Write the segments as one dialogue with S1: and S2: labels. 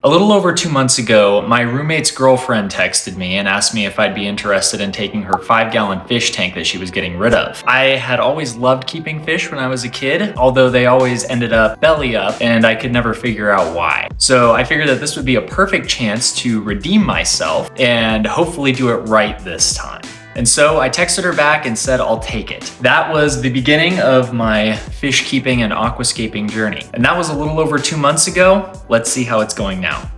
S1: A little over 2 months ago, my roommate's girlfriend texted me and asked me if I'd be interested in taking her 5-gallon fish tank that she was getting rid of. I had always loved keeping fish when I was a kid, although they always ended up belly up and I could never figure out why. So I figured that this would be a perfect chance to redeem myself and hopefully do it right this time. And so I texted her back and said, I'll take it. That was the beginning of my fish keeping and aquascaping journey. And that was a little over 2 months ago. Let's see how it's going now.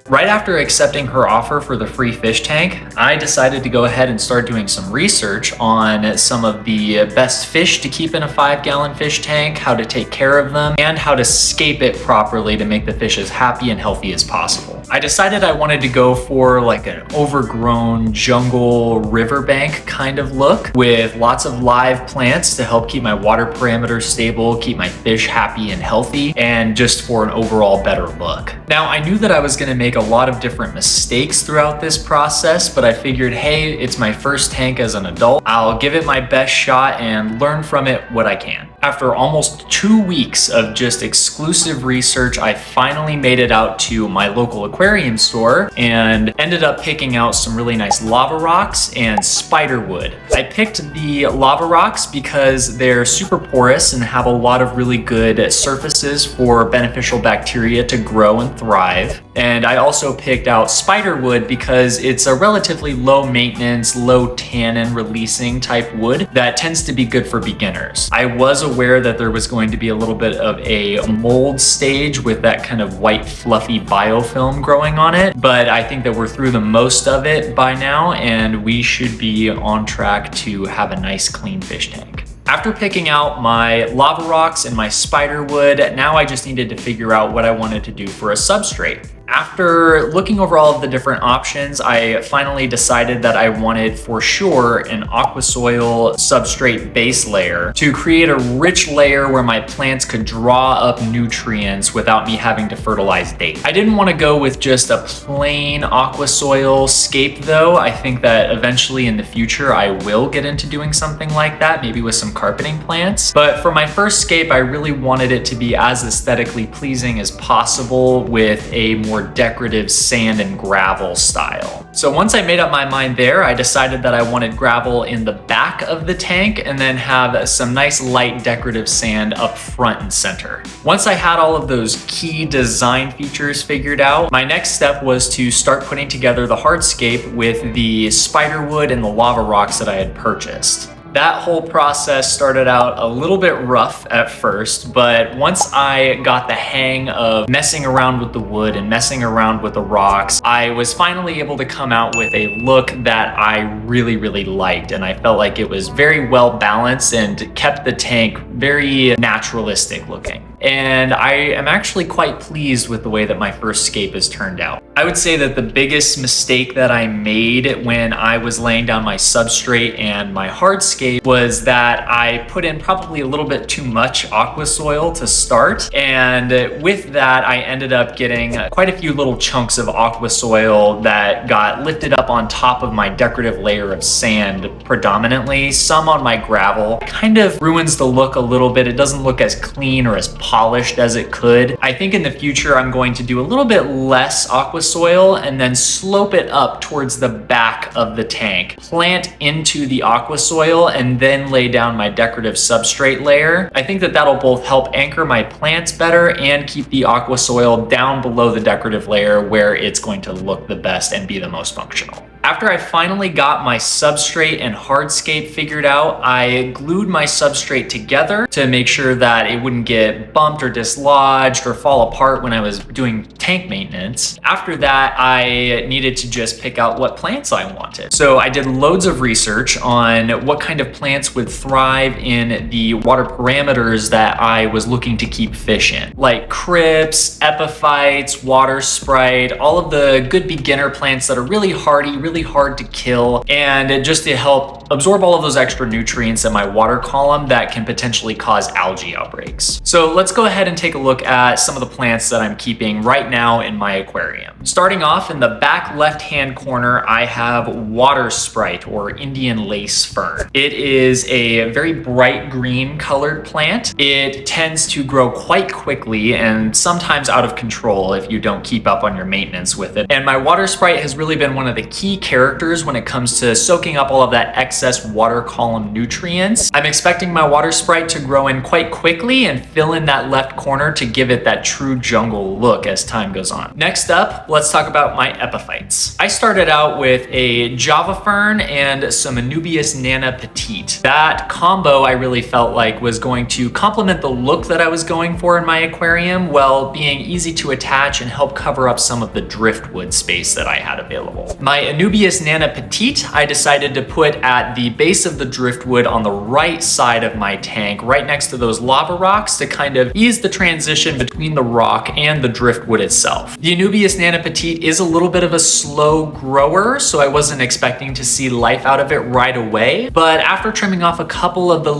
S1: Right after accepting her offer for the free fish tank, I decided to go ahead and start doing some research on some of the best fish to keep in a 5-gallon fish tank, how to take care of them, and how to scape it properly to make the fish as happy and healthy as possible. I decided I wanted to go for like an overgrown jungle riverbank kind of look with lots of live plants to help keep my water parameters stable, keep my fish happy and healthy, and just for an overall better look. Now, I knew that I was gonna make a lot of different mistakes throughout this process, but I figured, hey, it's my first tank as an adult. I'll give it my best shot and learn from it what I can. After almost 2 weeks of just exclusive research, I finally made it out to my local aquarium store and ended up picking out some really nice lava rocks and spider wood. I picked the lava rocks because they're super porous and have a lot of really good surfaces for beneficial bacteria to grow and thrive. And I also picked out spider wood because it's a relatively low maintenance, low tannin releasing type wood that tends to be good for beginners. I was aware that there was going to be a little bit of a mold stage with that kind of white fluffy biofilm growing on it, but I think that we're through the most of it by now and we should be on track to have a nice clean fish tank. After picking out my lava rocks and my spider wood, now I just needed to figure out what I wanted to do for a substrate. After looking over all of the different options, I finally decided that I wanted for sure an aquasoil substrate base layer to create a rich layer where my plants could draw up nutrients without me having to fertilize daily. I didn't want to go with just a plain aquasoil scape though. I think that eventually in the future I will get into doing something like that, maybe with some carpeting plants. But for my first scape, I really wanted it to be as aesthetically pleasing as possible with a more decorative sand and gravel style. So once I made up my mind there, I decided that I wanted gravel in the back of the tank and then have some nice light decorative sand up front and center. Once I had all of those key design features figured out, my next step was to start putting together the hardscape with the spider wood and the lava rocks that I had purchased. That whole process started out a little bit rough at first, but once I got the hang of messing around with the wood and messing around with the rocks, I was finally able to come out with a look that I really, really liked. And I felt like it was very well balanced and kept the tank very naturalistic looking. And I am actually quite pleased with the way that my first scape has turned out. I would say that the biggest mistake that I made when I was laying down my substrate and my hardscape was that I put in probably a little bit too much aquasoil to start. And with that, I ended up getting quite a few little chunks of aquasoil that got lifted up on top of my decorative layer of sand predominantly, some on my gravel. It kind of ruins the look a little bit. It doesn't look as clean or as polished as it could. I think in the future I'm going to do a little bit less aquasoil and then slope it up towards the back of the tank, plant into the aquasoil, and then lay down my decorative substrate layer. I think that that'll both help anchor my plants better and keep the aquasoil down below the decorative layer where it's going to look the best and be the most functional. After I finally got my substrate and hardscape figured out, I glued my substrate together to make sure that it wouldn't get bumped or dislodged or fall apart when I was doing tank maintenance. After that, I needed to just pick out what plants I wanted. So I did loads of research on what kind of plants would thrive in the water parameters that I was looking to keep fish in, like crypts, epiphytes, water sprite, all of the good beginner plants that are really hardy, really hard to kill, and just to help absorb all of those extra nutrients in my water column that can potentially cause algae outbreaks. So let's go ahead and take a look at some of the plants that I'm keeping right now in my aquarium. Starting off in the back left-hand corner, I have water sprite or Indian lace fern. It is a very bright green colored plant. It tends to grow quite quickly and sometimes out of control if you don't keep up on your maintenance with it. And my water sprite has really been one of the key characters when it comes to soaking up all of that excess water column nutrients. I'm expecting my water sprite to grow in quite quickly and fill in that left corner to give it that true jungle look as time goes on. Next up, let's talk about my epiphytes. I started out with a Java fern and some Anubias nana petite. That combo I really felt like was going to complement the look that I was going for in my aquarium while being easy to attach and help cover up some of the driftwood space that I had available. My Anubias nana petite I decided to put at the base of the driftwood on the right side of my tank, right next to those lava rocks to kind of ease the transition between the rock and the driftwood itself. The Anubias nana petite is a little bit of a slow grower, so I wasn't expecting to see life out of it right away, but after trimming off a couple of the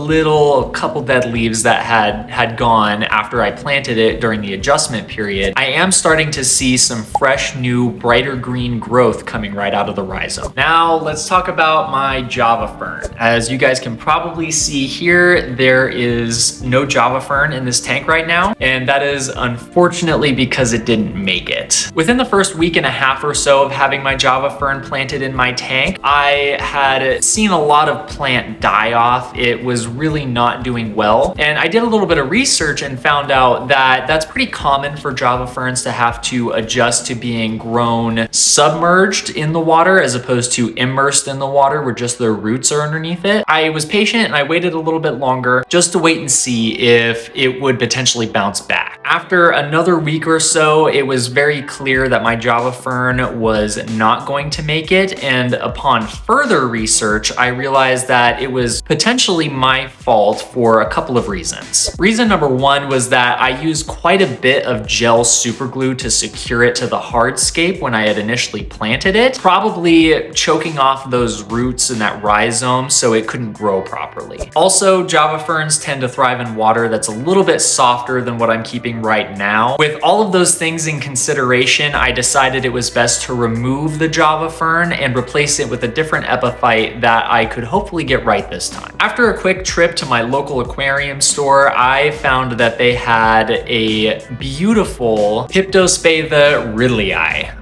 S1: couple dead leaves that had gone after I planted it during the adjustment period, I am starting to see some fresh, new, brighter green growth coming right out of the rhizome. Now let's talk about my Java fern. As you guys can probably see here, there is no Java fern in this tank right now, and that is unfortunately because it didn't make it. Within the first week and a half or so of having my Java fern planted in my tank, I had seen a lot of plant die off. It was really not doing well, and I did a little bit of research and found out that that's pretty common for Java ferns to have to adjust to being grown submerged in the water as opposed to immersed in the water where just their roots are underneath it. I was patient and I waited a little bit longer just to wait and see if it would potentially bounce back. After another week or so, it was very clear that my Java fern was not going to make it, and upon further research, I realized that it was potentially my fault for a couple of reasons. Reason number one was that I used quite a bit of gel super glue to secure it to the hardscape when I had initially planted it, probably choking off those roots in that rhizome so it couldn't grow properly. Also, Java ferns tend to thrive in water that's a little bit softer than what I'm keeping right now. With all of those things in consideration, I decided it was best to remove the Java fern and replace it with a different epiphyte that I could hopefully get right this time. After a quick trip to my local aquarium store, I found that they had a beautiful Piptospadha ridleyi.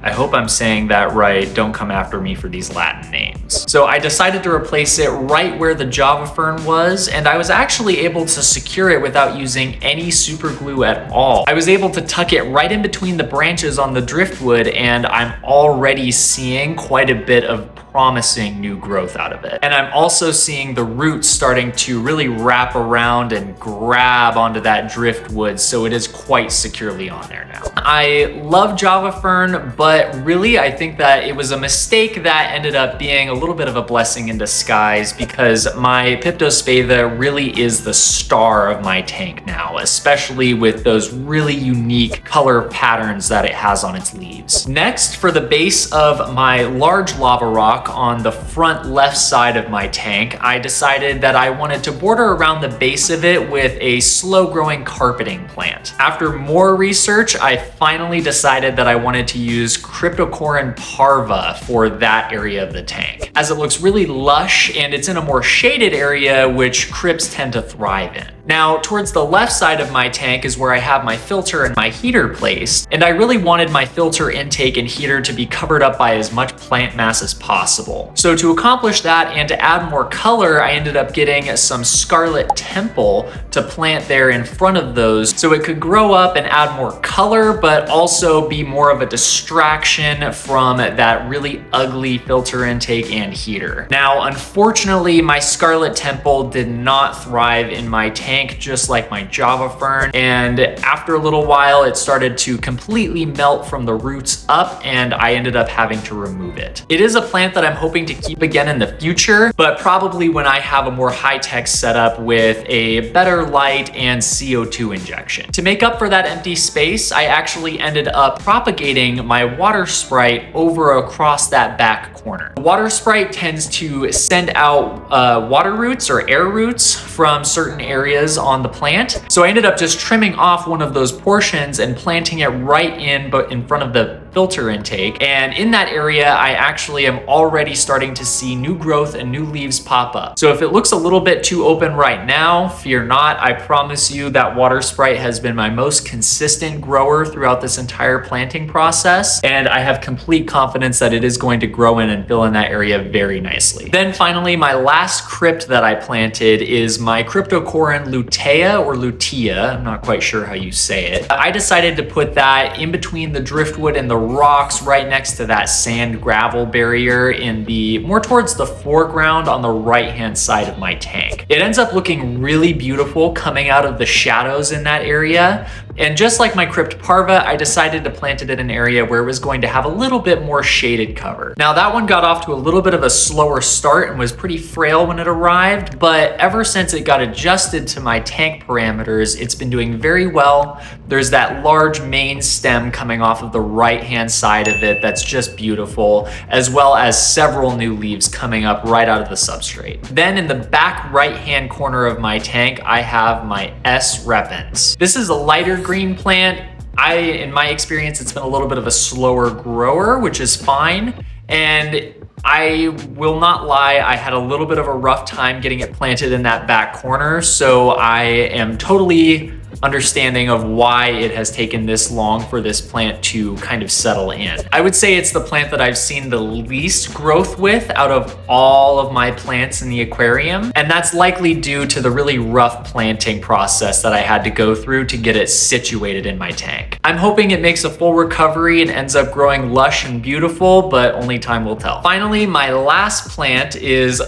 S1: I hope I'm saying that right. Don't come after me for these Latin names. So I decided to replace it right where the Java fern was, and I was actually able to secure it without using any super glue at all. I was able to tuck it right in between the branches on the driftwood, and I'm already seeing quite a bit of promising new growth out of it. And I'm also seeing the roots starting to really wrap around and grab onto that driftwood, so it is quite securely on there now. I love Java fern, but really I think that it was a mistake that ended up being a little bit of a blessing in disguise, because my Piptospadha really is the star of my tank now, especially with those really unique color patterns that it has on its leaves. Next, for the base of my large lava rock on the front left side of my tank, I decided that I wanted to border around the base of it with a slow-growing carpeting plant. After more research, I finally decided that I wanted to use Cryptocorin parva for that area of the tank, as it looks really lush and it's in a more shaded area which crypts tend to thrive in. Now, towards the left side of my tank is where I have my filter and my heater placed, and I really wanted my filter intake and heater to be covered up by as much plant mass as possible. So to accomplish that and to add more color, I ended up getting some scarlet temple to plant there in front of those so it could grow up and add more color, but also be more of a distraction from that really ugly filter intake and heater. Now, unfortunately, my scarlet temple did not thrive in my tank, tank just like my Java fern, and after a little while it started to completely melt from the roots up, and I ended up having to remove it. It is a plant that I'm hoping to keep again in the future, but probably when I have a more high-tech setup with a better light and CO2 injection. To make up for that empty space, I actually ended up propagating my water sprite over across that back corner. The water sprite tends to send out water roots or air roots from certain areas on the plant. So I ended up just trimming off one of those portions and planting it right in front of the filter intake. And in that area, I actually am already starting to see new growth and new leaves pop up. So if it looks a little bit too open right now, fear not. I promise you that water sprite has been my most consistent grower throughout this entire planting process. And I have complete confidence that it is going to grow in and fill in that area very nicely. Then finally, my last crypt that I planted is my Cryptocorin lutea or lutea. I'm not quite sure how you say it. I decided to put that in between the driftwood and the rocks right next to that sand gravel barrier in the more towards the foreground on the right hand side of my tank. It ends up looking really beautiful coming out of the shadows in that area. And just like my crypt parva, I decided to plant it in an area where it was going to have a little bit more shaded cover. Now that one got off to a little bit of a slower start and was pretty frail when it arrived, but ever since it got adjusted to my tank parameters, it's been doing very well. There's that large main stem coming off of the right-hand side of it that's just beautiful, as well as several new leaves coming up right out of the substrate. Then in the back right-hand corner of my tank, I have my S. repens. This is a lighter green plant. In my experience, it's been a little bit of a slower grower, which is fine. And I will not lie, I had a little bit of a rough time getting it planted in that back corner. So I am totally understanding of why it has taken this long for this plant to kind of settle in. I would say it's the plant that I've seen the least growth with out of all of my plants in the aquarium. And that's likely due to the really rough planting process that I had to go through to get it situated in my tank. I'm hoping it makes a full recovery and ends up growing lush and beautiful, but only time will tell. Finally, my last plant is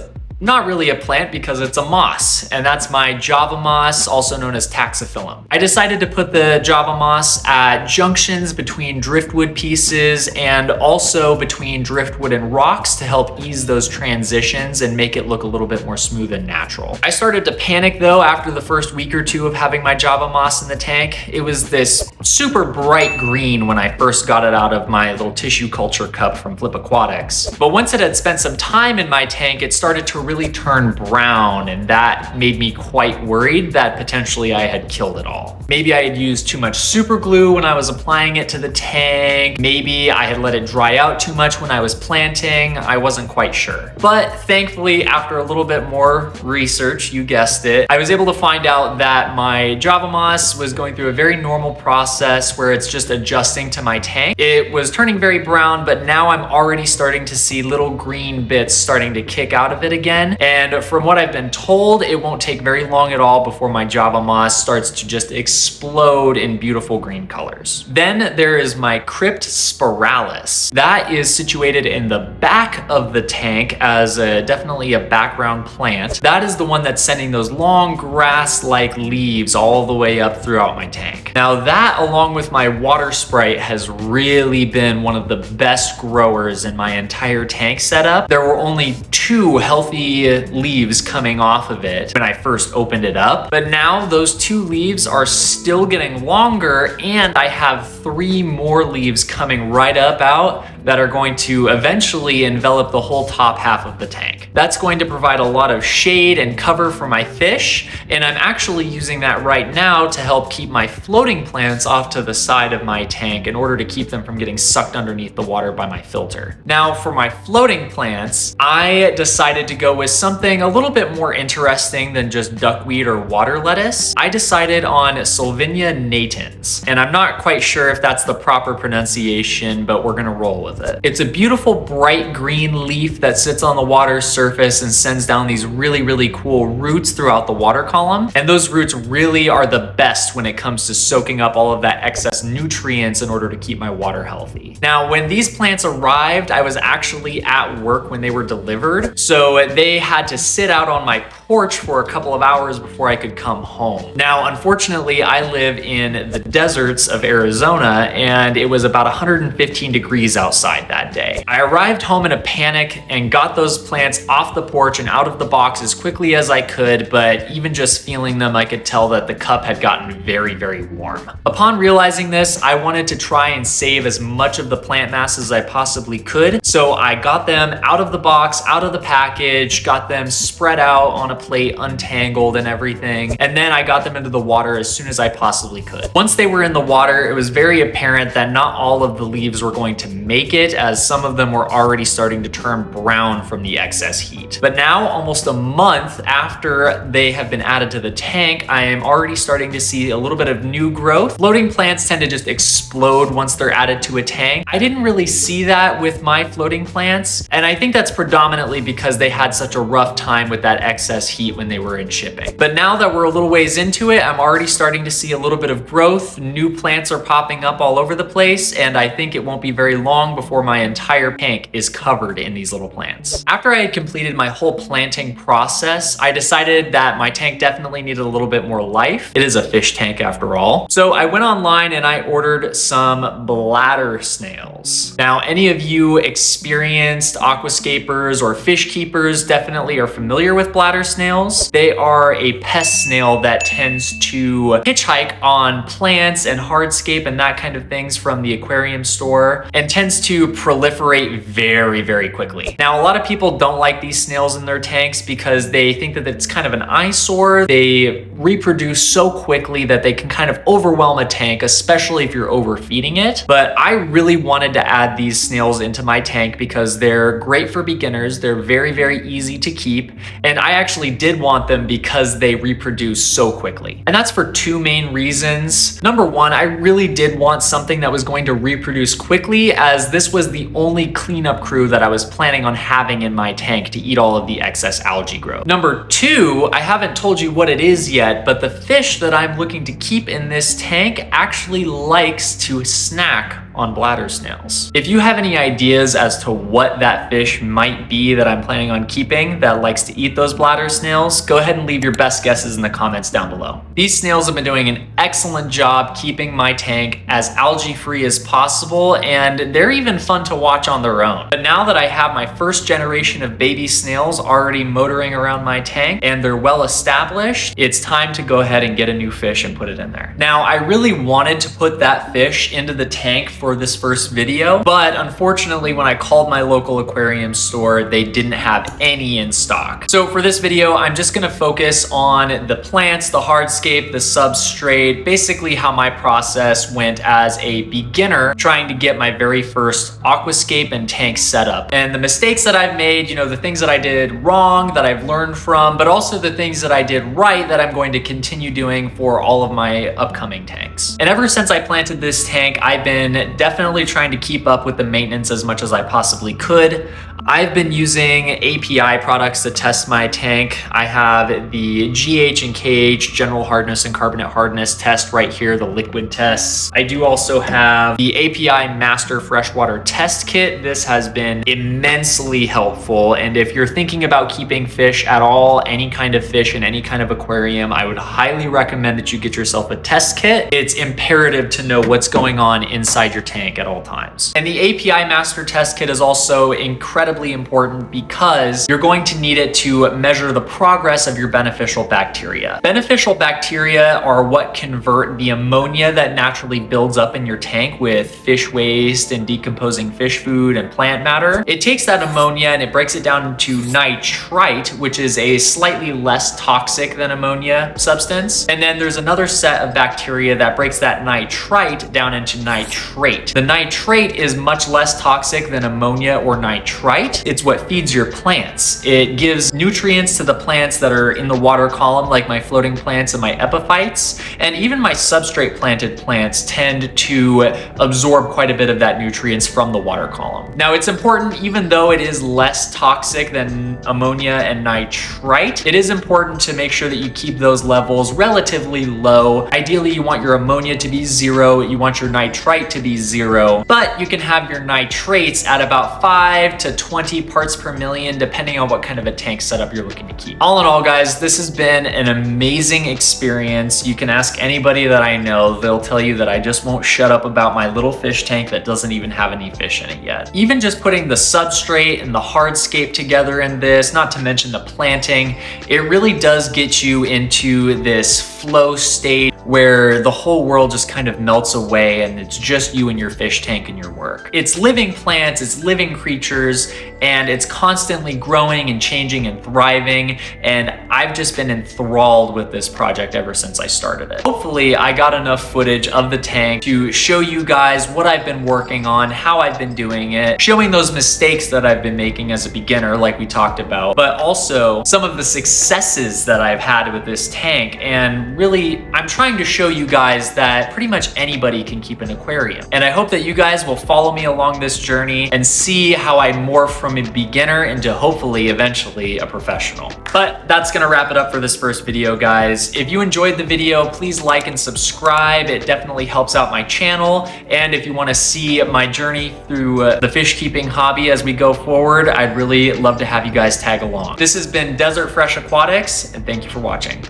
S1: not really a plant because it's a moss, and that's my Java moss, also known as taxiphyllum. I decided to put the Java moss at junctions between driftwood pieces and also between driftwood and rocks to help ease those transitions and make it look a little bit more smooth and natural. I started to panic though after the first week or two of having my Java moss in the tank. It was this super bright green when I first got it out of my little tissue culture cup from Flip Aquatics. But once it had spent some time in my tank, it started to really turn brown, and that made me quite worried that potentially I had killed it all. Maybe I had used too much super glue when I was applying it to the tank. Maybe I had let it dry out too much when I was planting. I wasn't quite sure. But thankfully, after a little bit more research, you guessed it, I was able to find out that my Java moss was going through a very normal process where it's just adjusting to my tank. It was turning very brown, but now I'm already starting to see little green bits starting to kick out of it again. And from what I've been told, it won't take very long at all before my Java moss starts to just explode in beautiful green colors. Then there is my Crypt spiralis. That is situated in the back of the tank as definitely a background plant. That is the one that's sending those long grass-like leaves all the way up throughout my tank. Now that, along with my water sprite, has really been one of the best growers in my entire tank setup. There were only 2 healthy leaves coming off of it when I first opened it up, but now those 2 leaves are still getting longer, and I have 3 more leaves coming right up out that are going to eventually envelop the whole top half of the tank. That's going to provide a lot of shade and cover for my fish, and I'm actually using that right now to help keep my floating plants off to the side of my tank in order to keep them from getting sucked underneath the water by my filter. Now for my floating plants, I decided to go with something a little bit more interesting than just duckweed or water lettuce. I decided on Solvinia natans, and I'm not quite sure if that's the proper pronunciation, but we're gonna roll with it. It's a beautiful bright green leaf that sits on the water's surface and sends down these really cool roots throughout the water column. And those roots really are the best when it comes to soaking up all of that excess nutrients in order to keep my water healthy. Now, when these plants arrived, I was actually at work when they were delivered. So they had to sit out on my porch for a couple of hours before I could come home. Now, unfortunately, I live in the deserts of Arizona and it was about 115 degrees outside that day. I arrived home in a panic and got those plants off the porch and out of the box as quickly as I could, but even just feeling them, I could tell that the cup had gotten very warm. Upon realizing this, I wanted to try and save as much of the plant mass as I possibly could. So I got them out of the box, out of the package, got them spread out on a plate, untangled and everything. And then I got them into the water as soon as I possibly could. Once they were in the water, it was very apparent that not all of the leaves were going to make it, as some of them were already starting to turn brown from the excess heat. But now, almost a month after they have been added to the tank, I am already starting to see a little bit of new growth. Floating plants tend to just explode once they're added to a tank. I didn't really see that with my floating plants, and I think that's predominantly because they had such a rough time with that excess heat when they were in shipping. But now that we're a little ways into it, I'm already starting to see a little bit of growth. New plants are popping up all over the place, and I think it won't be very long before my entire tank is covered in these little plants. After I had completed my whole planting process, I decided that my tank definitely needed a little bit more life. It is a fish tank after all. So I went online and I ordered some bladder snails. Now, any of you experienced aquascapers or fish keepers definitely are familiar with bladder snails. They are a pest snail that tends to hitchhike on plants and hardscape and that kind of things from the aquarium store, and tends to proliferate very quickly. Now, a lot of people don't like these snails in their tanks because they think that it's kind of an eyesore. They reproduce so quickly that they can kind of overwhelm a tank, especially if you're overfeeding it. But I really wanted to add these snails into my tank because they're great for beginners. They're very easy to keep. And I actually did want them because they reproduce so quickly. And that's for two main reasons. Number one, I really did want something that was going to reproduce quickly, as this was the only cleanup crew that I was planning on having in my tank to eat all of the excess algae growth. Number two, I haven't told you what it is yet, but the fish that I'm looking to keep in this tank actually likes to snack on bladder snails. If you have any ideas as to what that fish might be that I'm planning on keeping that likes to eat those bladder snails, go ahead and leave your best guesses in the comments down below. These snails have been doing an excellent job keeping my tank as algae-free as possible, and they're even fun to watch on their own. But now that I have my first generation of baby snails already motoring around my tank and they're well established, it's time to go ahead and get a new fish and put it in there. Now, I really wanted to put that fish into the tank for this first video, but unfortunately when I called my local aquarium store, they didn't have any in stock. So for this video, I'm just gonna focus on the plants, the hardscape, the substrate, basically how my process went as a beginner trying to get my very first aquascape and tank setup. And the mistakes that I've made, you know, the things that I did wrong that I've learned from, but also the things that I did right that I'm going to continue doing for all of my upcoming tanks. And ever since I planted this tank, I've been definitely trying to keep up with the maintenance as much as I possibly could. I've been using API products to test my tank. I have the GH and KH general hardness and carbonate hardness test right here, the liquid tests. I do also have the API Master Freshwater Test Kit. This has been immensely helpful. And if you're thinking about keeping fish at all, any kind of fish in any kind of aquarium, I would highly recommend that you get yourself a test kit. It's imperative to know what's going on inside your tank at all times. And the API Master Test Kit is also incredibly important because you're going to need it to measure the progress of your beneficial bacteria. Beneficial bacteria are what convert the ammonia that naturally builds up in your tank with fish waste and decomposing fish food and plant matter. It takes that ammonia and it breaks it down into nitrite, which is a slightly less toxic than ammonia substance. And then there's another set of bacteria that breaks that nitrite down into nitrate. The nitrate is much less toxic than ammonia or nitrite, nitrite. It's what feeds your plants. It gives nutrients to the plants that are in the water column, like my floating plants and my epiphytes. And even my substrate planted plants tend to absorb quite a bit of that nutrients from the water column. Now, it's important, even though it is less toxic than ammonia and nitrite, it is important to make sure that you keep those levels relatively low. Ideally, you want your ammonia to be 0, you want your nitrite to be 0, but you can have your nitrates at about 5 to 20 parts per million, depending on what kind of a tank setup you're looking to keep. All in all, guys, this has been an amazing experience. You can ask anybody that I know, they'll tell you that I just won't shut up about my little fish tank that doesn't even have any fish in it yet. Even just putting the substrate and the hardscape together in this, not to mention the planting, it really does get you into this flow state where the whole world just kind of melts away and it's just you and your fish tank and your work. It's living plants, it's living creatures, and it's constantly growing and changing and thriving, and I've just been enthralled with this project ever since I started it. Hopefully, I got enough footage of the tank to show you guys what I've been working on, how I've been doing it, showing those mistakes that I've been making as a beginner like we talked about, but also some of the successes that I've had with this tank. And really, I'm trying to show you guys that pretty much anybody can keep an aquarium. And I hope that you guys will follow me along this journey and see how I morph from a beginner into hopefully eventually a professional. But that's gonna wrap it up for this first video, guys. If you enjoyed the video, please like and subscribe. It definitely helps out my channel. And if you wanna see my journey through the fish keeping hobby as we go forward, I'd really love to have you guys tag along. This has been Desert Fresh Aquatics, and thank you for watching.